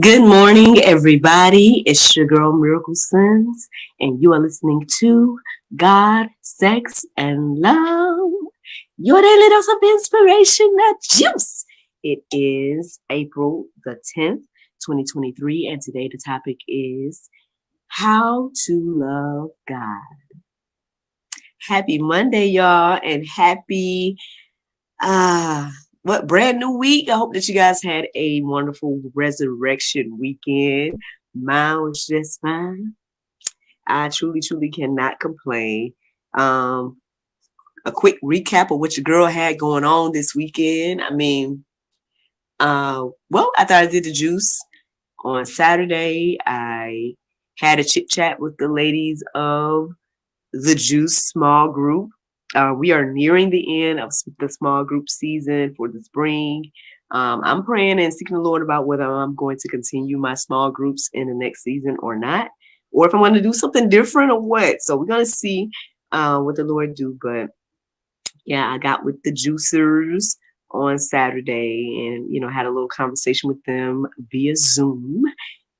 Good morning, everybody. It's your girl, Miracle Sons, and you are listening to God, Sex, and Love. Your daily dose of inspiration, that juice. It is April the 10th, 2023, and today the topic is how to love God. Happy Monday, y'all, and happy brand new week. I hope that you guys had a wonderful resurrection weekend. Mine was just fine. I truly cannot complain. Um, a quick recap of what your girl had going on this weekend. After I did the juice on Saturday, I had a chit chat with the ladies of the Juice small group. We are nearing the end of the small group season for the spring. I'm praying and seeking the Lord about whether I'm going to continue my small groups in the next season or not, or if I'm going to do something different or what. So we're going to see what the Lord do. But yeah, I got with the juicers on Saturday and, had a little conversation with them via Zoom.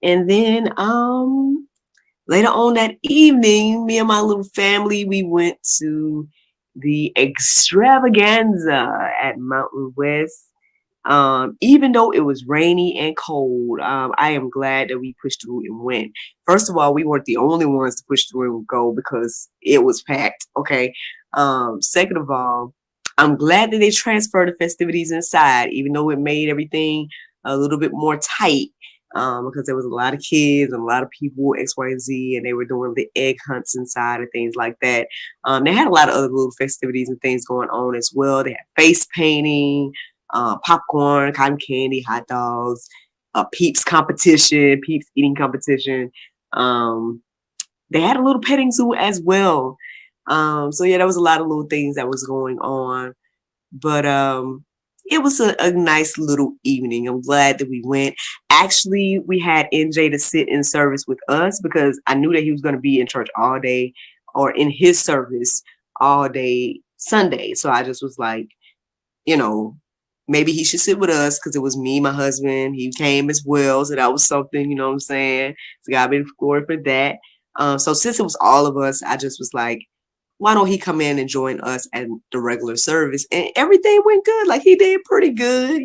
And then later on that evening, me and my little family, we went to the extravaganza at Mountain West. Even though it was rainy and cold, I am glad that we pushed through and went. First of all, we weren't the only ones to push through and go because it was packed. Okay. Second of all, I'm glad that they transferred the festivities inside, even though it made everything a little bit more tight. Because there was a lot of kids and a lot of people, X, Y, and Z, and they were doing the egg hunts inside and things like that. They had a lot of other little festivities and things going on as well. They had face painting, popcorn, cotton candy, hot dogs, a Peeps competition, Peeps eating competition. They had a little petting zoo as well. So yeah, there was a lot of little things that was going on. But it was a nice little evening. I'm glad that we went. Actually, we had NJ to sit in service with us because I knew that he was going to be in church all day or in his service all day Sunday. So I just was like, you know, maybe he should sit with us because it was me, my husband. He came as well. So that was something, you know what I'm saying? So God be the glory for that. So since it was all of us, I just was like, why don't he come in and join us at the regular service? And everything went good. Like he did pretty good,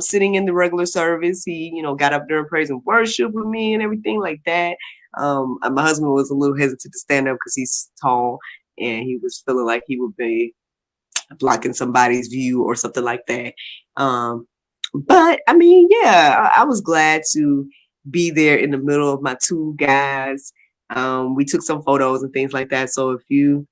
sitting in the regular service. He, got up there and praise and worship with me and everything like that. My husband was a little hesitant to stand up because he's tall and he was feeling like he would be blocking somebody's view or something like that. But I mean, yeah, I was glad to be there in the middle of my two guys. We took some photos and things like that. So if you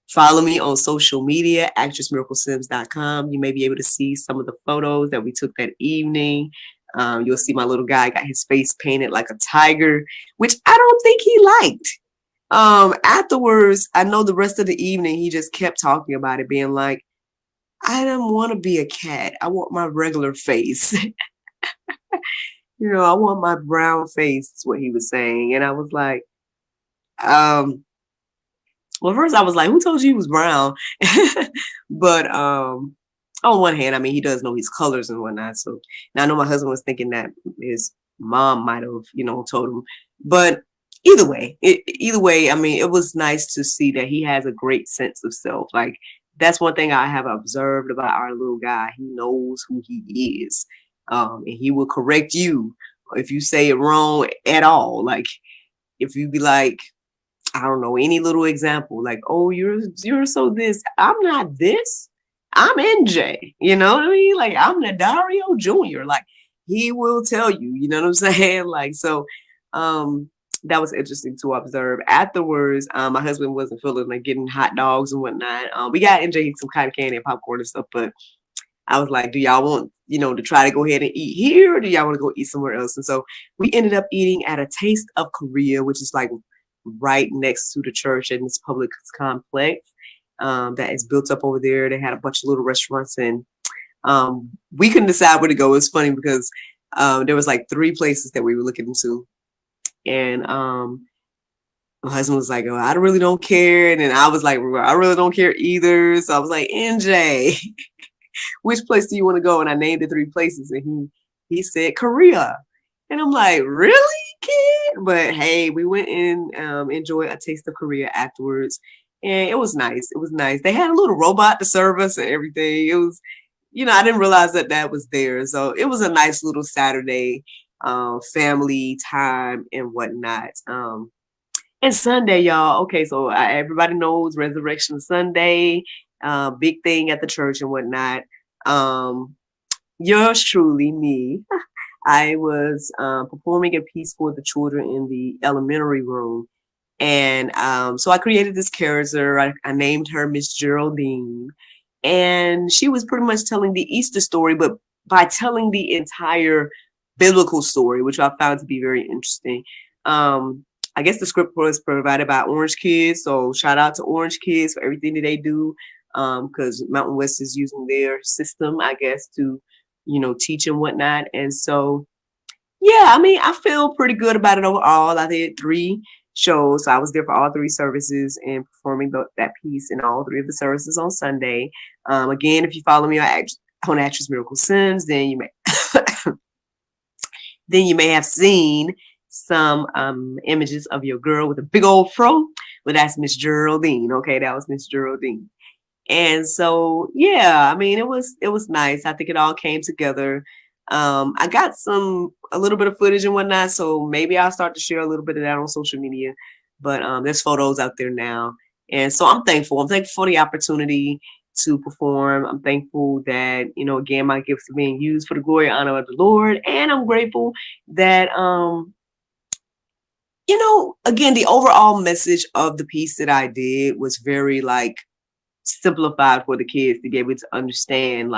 follow me on social media, actressmiraclesims.com, you may be able to see some of the photos that we took that evening. You'll see my little guy got his face painted like a tiger, which I don't think he liked. Afterwards, I know the rest of the evening, he just kept talking about it, being like, I don't want to be a cat. I want my regular face. I want my brown face, is what he was saying. And I was like, well, first I was like, who told you he was brown? But on one hand, I mean, he does know his colors and whatnot. So now I know my husband was thinking that his mom might have, told him. But either way, I mean, it was nice to see that he has a great sense of self. Like, that's one thing I have observed about our little guy. He knows who he is. And he will correct you if you say it wrong at all. Like, if you be like, I don't know, any little example, like, oh, you're so this. I'm not this. I'm NJ. You know what I mean? Like, I'm Nadario Jr. Like, he will tell you, you know what I'm saying? Like, so that was interesting to observe. Afterwards, my husband wasn't feeling like getting hot dogs and whatnot. We got NJ some cotton candy and popcorn and stuff, but I was like, do y'all want, to try to go ahead and eat here, or do y'all want to go eat somewhere else? And so we ended up eating at a Taste of Korea, which is like right next to the church in this public complex that is built up over there. They had a bunch of little restaurants, and we couldn't decide where to go. It was funny because there was like 3 places that we were looking into, and my husband was like, oh, I really don't care. And then I was like, I really don't care either. So I was like, NJ, which place do you want to go? And I named the 3 places, and he said Korea. And I'm like, really, kid? But hey, we went and enjoyed a taste of Korea afterwards. And it was nice. It was nice. They had a little robot to serve us and everything. It was, I didn't realize that that was there. So it was a nice little Saturday family time and whatnot. And Sunday, y'all. Okay, so everybody knows Resurrection Sunday, big thing at the church and whatnot. Um, yours truly, me. I was performing a piece for the children in the elementary room. And so I created this character. I named her Miss Geraldine. And she was pretty much telling the Easter story, but by telling the entire biblical story, which I found to be very interesting. I guess the script was provided by Orange Kids. So shout out to Orange Kids for everything that they do. Because Mountain West is using their system, I guess, to, teach and whatnot. And so, yeah, I mean, I feel pretty good about it overall. I did 3 shows. So I was there for all 3 services and performing that piece in all 3 of the services on Sunday. Again, if you follow me on Actress Miracle Sims, then you may have seen some images of your girl with a big old fro. But that's Miss Geraldine. Okay, that was Miss Geraldine. And so, yeah, I mean, it was nice. I think it all came together. I got a little bit of footage and whatnot, so maybe I'll start to share a little bit of that on social media. But there's photos out there now. And so I'm thankful. I'm thankful for the opportunity to perform. I'm thankful that, again, my gifts are being used for the glory and honor of the Lord. And I'm grateful that, again, the overall message of the piece that I did was very simplified for the kids to be able to understand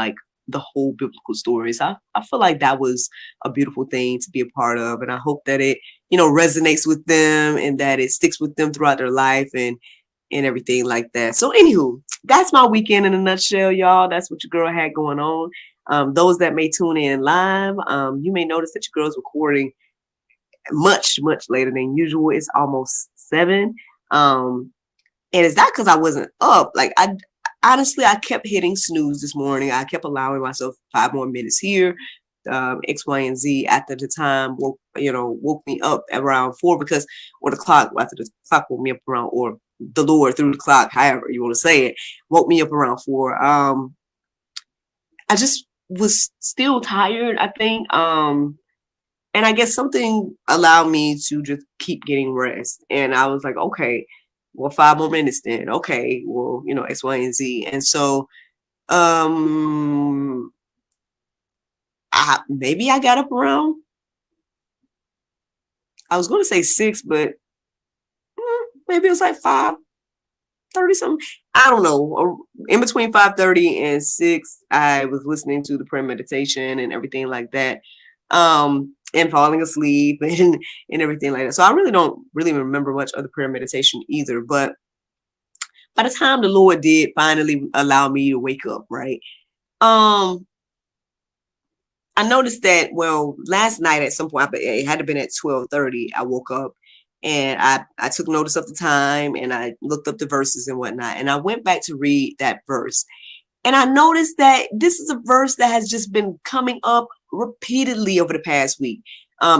the whole biblical stories. I feel like that was a beautiful thing to be a part of. And I hope that it, resonates with them and that it sticks with them throughout their life and everything like that. So anywho, that's my weekend in a nutshell, y'all. That's what your girl had going on. Those that may tune in live, you may notice that your girl's recording much, much later than usual. It's almost 7. And it's not because I wasn't up. Honestly, I kept hitting snooze this morning. I kept allowing myself 5 more minutes here. X, Y, and Z after the time woke me up around 4 because, or the clock, after the clock woke me up around, or the Lord through the clock, however you want to say it, woke me up around 4. I just was still tired, I think. And I guess something allowed me to just keep getting rest. And I was like, okay, well, 5 more minutes then. Okay, well, X, Y, and Z. And so maybe I got up around, I was going to say 6, but maybe it was like 5:30 something. I don't know. In between 5:30 and 6, I was listening to the prayer meditation and everything like that. And falling asleep and everything like that. So I really don't remember much of the prayer meditation either. But by the time the Lord did finally allow me to wake up, right? I noticed that, last night at some point, it had to have been at 12:30, I woke up and I took notice of the time and I looked up the verses and whatnot. And I went back to read that verse. And I noticed that this is a verse that has just been coming up repeatedly over the past week.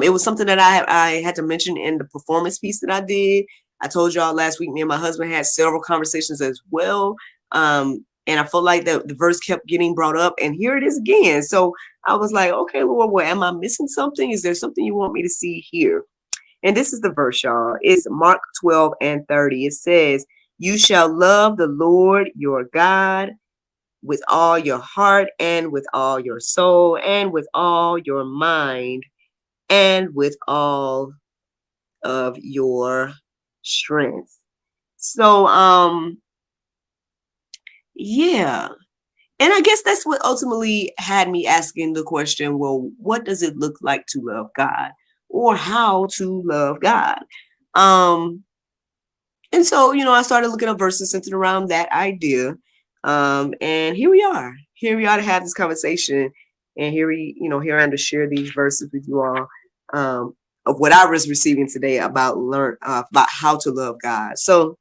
It was something that I had to mention in the performance piece that I did. I told y'all last week, me and my husband had several conversations as well. And I felt like the verse kept getting brought up, and here it is again. So I was like, okay, Lord, what, am I missing something? Is there something you want me to see here? And this is the verse, y'all. It's Mark 12:30. It says, "You shall love the Lord your God with all your heart and with all your soul and with all your mind and with all of your strength." So, yeah. And I guess that's what ultimately had me asking the question, well, what does it look like to love God, or how to love God? And so, I started looking up verses centered around that idea. And here we are. Here we are to have this conversation. And here I am to share these verses with you all, of what I was receiving today about how to love God. So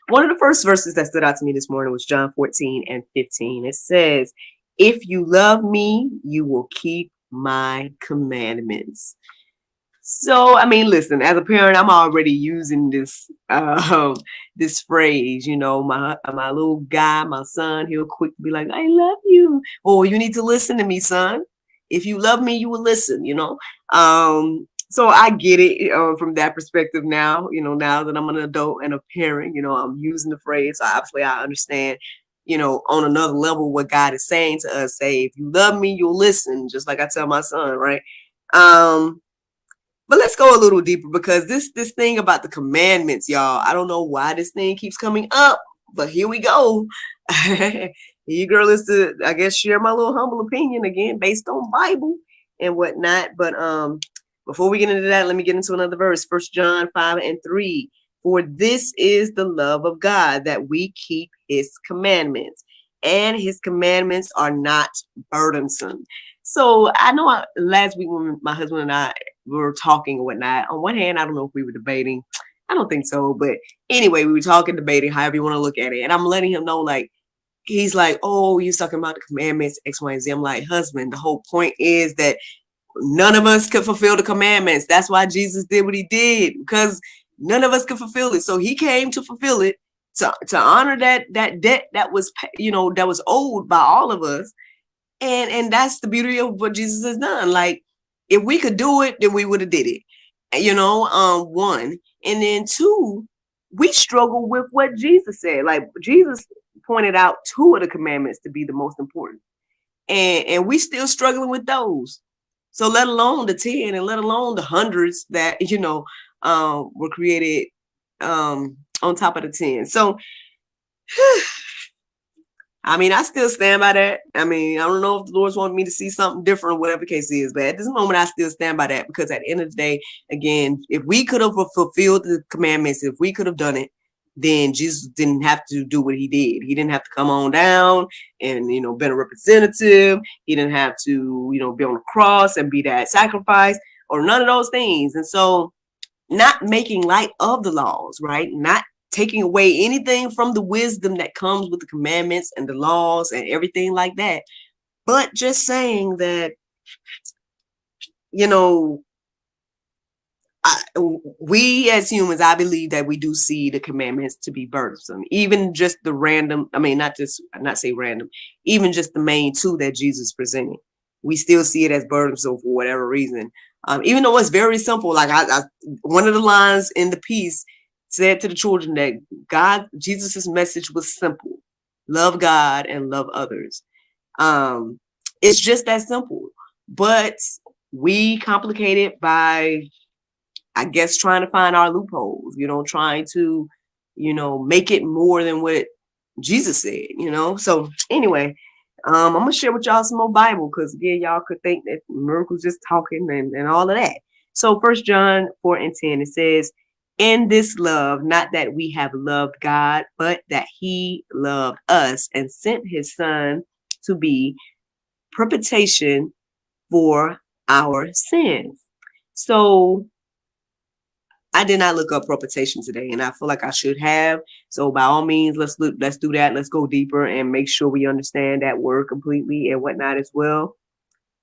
one of the first verses that stood out to me this morning was John 14:15. It says, "If you love me, you will keep my commandments. So, I mean, listen, as a parent, I'm already using this phrase, my little guy, my son, he'll quick be like, I love you. Oh, you need to listen to me, son. If you love me, you will listen. So I get it from that perspective now, now that I'm an adult and a parent, I'm using the phrase. So obviously I understand, on another level, what God is saying to us. Say, if you love me, you'll listen, just like I tell my son, right? But let's go a little deeper, because this thing about the commandments, y'all, I don't know why this thing keeps coming up, but here we go. You girl is to, I guess, share my little humble opinion again based on Bible and whatnot. But before we get into that, let me get into another verse. 1 John 5:3. For this is the love of God, that we keep his commandments, and his commandments are not burdensome. So I know last week when my husband and I were talking and whatnot, on one hand, I don't know if we were debating. I don't think so. But anyway, we were talking, debating, however you want to look at it. And I'm letting him know, like, he's like, oh, you're talking about the commandments, X, Y, and Z. I'm like, husband, the whole point is that none of us could fulfill the commandments. That's why Jesus did what he did, because none of us could fulfill it. So he came to fulfill it, to honor that debt that was, that was owed by all of us. And that's the beauty of what Jesus has done. Like, if we could do it, then we would have did it. One. And then two, we struggle with what Jesus said. Like, Jesus pointed out two of the commandments to be the most important. And we still struggling with those. So let alone the 10, and let alone the hundreds that, were created on top of the 10. So I mean, I still stand by that. I mean, I don't know if the Lord's wanting me to see something different or whatever the case is, but at this moment, I still stand by that, because at the end of the day, again, if we could have fulfilled the commandments, if we could have done it, then Jesus didn't have to do what he did. He didn't have to come on down and, been a representative. He didn't have to, be on the cross and be that sacrifice, or none of those things. And so, not making light of the laws, right? Not taking away anything from the wisdom that comes with the commandments and the laws and everything like that, but just saying that, we as humans, I believe that we do see the commandments to be burdensome. Even just the random, I mean, not say random, even just the main two that Jesus presented, we still see it as burdensome for whatever reason. Even though it's very simple, like one of the lines in the piece said to the children that Jesus's message was simple: love God and love others. It's just that simple, but we complicate it by, I guess, trying to find our loopholes, trying to, make it more than what Jesus said, So anyway, I'm going to share with y'all some more Bible, because again, y'all could think that miracles just talking and all of that. So 1 John 4:10, it says, in this love, not that we have loved God, but that he loved us and sent his son to be propitiation for our sins. So I did not look up propitiation today, and I feel like I should have. So by all means, let's do that. Let's go deeper and make sure we understand that word completely and whatnot as well.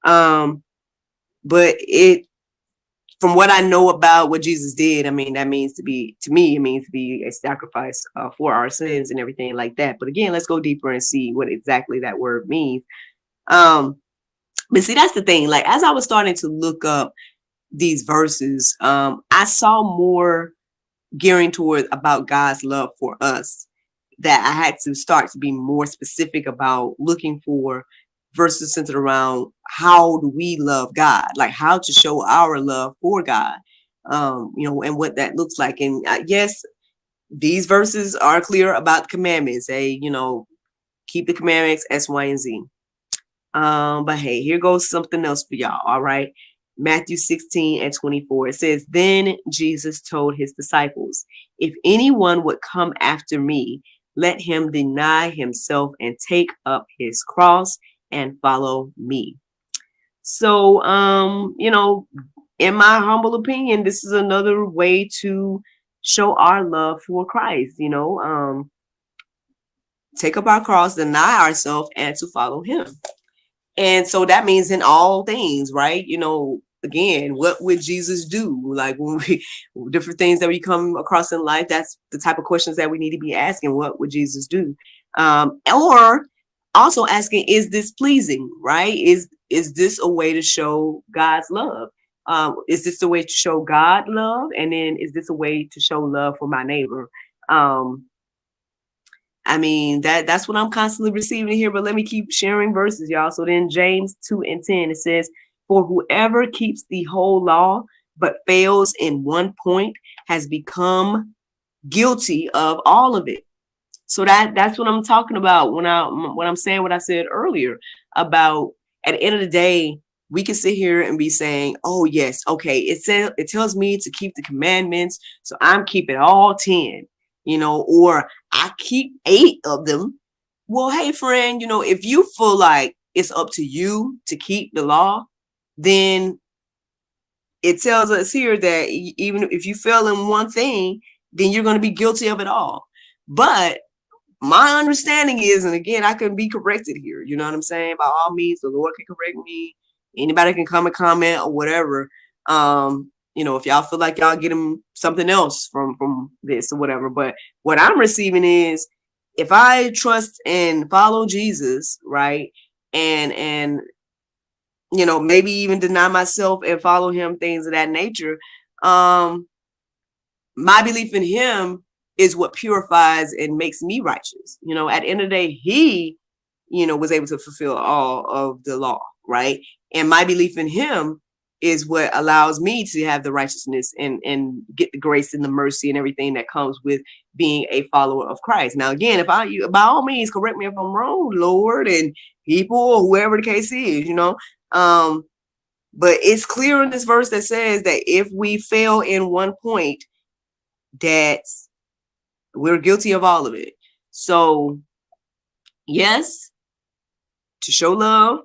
But from what I know about what Jesus did, I mean, that means to me, it means to be a sacrifice for our sins and everything like that. But again, let's go deeper and see what exactly that word means. But see, that's the thing. Like, as I was starting to look up these verses, I saw more gearing toward about God's love for us, that I had to start to be more specific about looking for verses centered around how do we love God, like how to show our love for God, and what that looks like. And yes, these verses are clear about the commandments. Keep the commandments, X, Y, and Z. But hey, here goes something else for y'all. All right. Matthew 16:24. It says, then Jesus told his disciples, if anyone would come after me, let him deny himself and take up his cross and follow me. So, in my humble opinion, this is another way to show our love for Christ, take up our cross, deny ourselves, and to follow him. And so that means in all things, right? Again, what would Jesus do? Like when we different things that we come across in life, that's the type of questions that we need to be asking. What would Jesus do? Or also asking, is this pleasing, right? Is this a way to show God's love? Is this a way to show God love? And then is this a way to show love for my neighbor? Um, I mean, that's what I'm constantly receiving here, but let me keep sharing verses, y'all. So then James 2:10, it says, for whoever keeps the whole law but fails in one point has become guilty of all of it. So that's what I'm talking about when I'm saying what I said earlier about, at the end of the day, we can sit here and be saying, oh yes, okay, it tells me to keep the commandments, so I'm keeping all 10, or I keep 8 of them. Well, hey friend, if you feel like it's up to you to keep the law, then it tells us here that even if you fail in one thing, then you're going to be guilty of it all. But my understanding is, and again, I can be corrected here. You know what I'm saying? By all means, the Lord can correct me. Anybody can come and comment or whatever. If y'all feel like y'all get them something else from this or whatever. But what I'm receiving is, if I trust and follow Jesus, right, and maybe even deny myself and follow him, things of that nature, my belief in him is what purifies and makes me righteous. At the end of the day, he, was able to fulfill all of the law, right? And my belief in him is what allows me to have the righteousness and get the grace and the mercy and everything that comes with being a follower of Christ. Now, again, if by all means, correct me if I'm wrong, Lord, and people, or whoever the case is, but it's clear in this verse that says that if we fail in one point, that we're guilty of all of it. So, yes, to show love,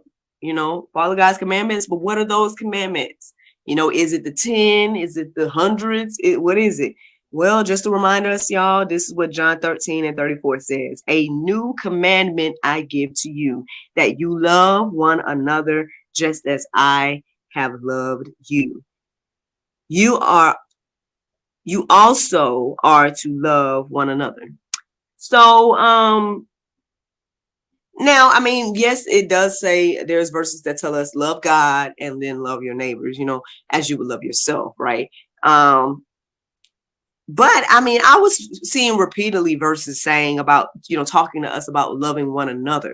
follow God's commandments. But what are those commandments? Is it the 10? Is it the hundreds? What is it? Well, just to remind us, y'all, this is what John 13:34 says. A new commandment I give to you, that you love one another just as I have loved you. You also are to love one another. So, now, I mean, yes, it does say there's verses that tell us love God and then love your neighbors, as you would love yourself, right? But I mean, I was seeing repeatedly verses saying about, talking to us about loving one another,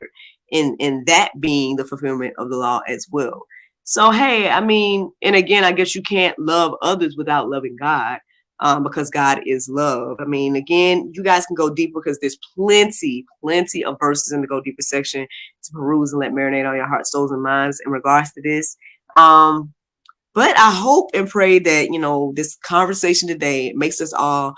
and that being the fulfillment of the law as well. So, hey, I mean, and again, I guess you can't love others without loving God, because God is love. I mean, again, you guys can go deeper because there's plenty of verses in the Go Deeper section to peruse and let marinate on your heart, souls, and minds in regards to this. But I hope and pray that, this conversation today makes us all,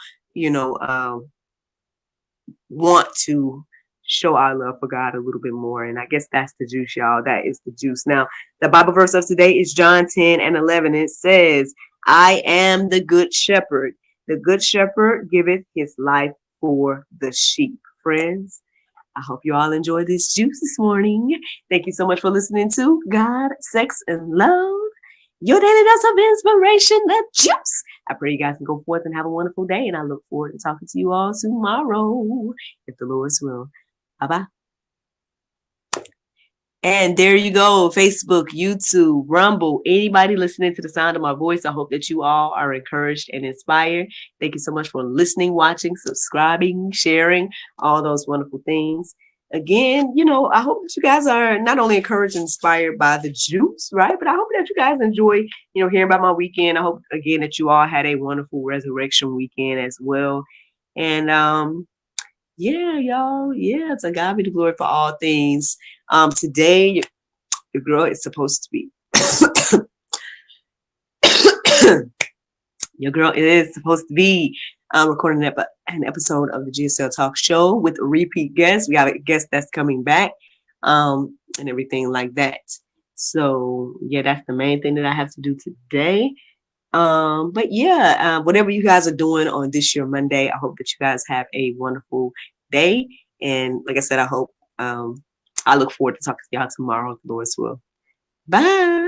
want to show our love for God a little bit more. And I guess that's the juice, y'all. That is the juice. Now, the Bible verse of today is John 10:11. It says, I am the good shepherd. The good shepherd giveth his life for the sheep. Friends, I hope you all enjoyed this juice this morning. Thank you so much for listening to God, Sex, and Love, your daily dose of inspiration, the juice. I pray you guys can go forth and have a wonderful day, and I look forward to talking to you all tomorrow, if the Lord's will. Bye-bye. And there you go, Facebook, YouTube, Rumble, anybody listening to the sound of my voice. I hope that you all are encouraged and inspired. Thank you so much for listening, watching, subscribing, sharing, all those wonderful things. Again, I hope that you guys are not only encouraged and inspired by the juice, right? But I hope that you guys enjoy, hearing about my weekend. I hope, again, that you all had a wonderful resurrection weekend as well. And yeah, y'all. Yeah, to God be the glory for all things. Today, your girl is supposed to be. Your girl is supposed to be recording an episode of the GSL Talk Show with a repeat guest. We have a guest that's coming back, and everything like that. So yeah, that's the main thing that I have to do today. But yeah, whatever you guys are doing on this year Monday, I hope that you guys have a wonderful day. And like I said, I hope I look forward to talking to y'all tomorrow, if the Lord's will. Bye.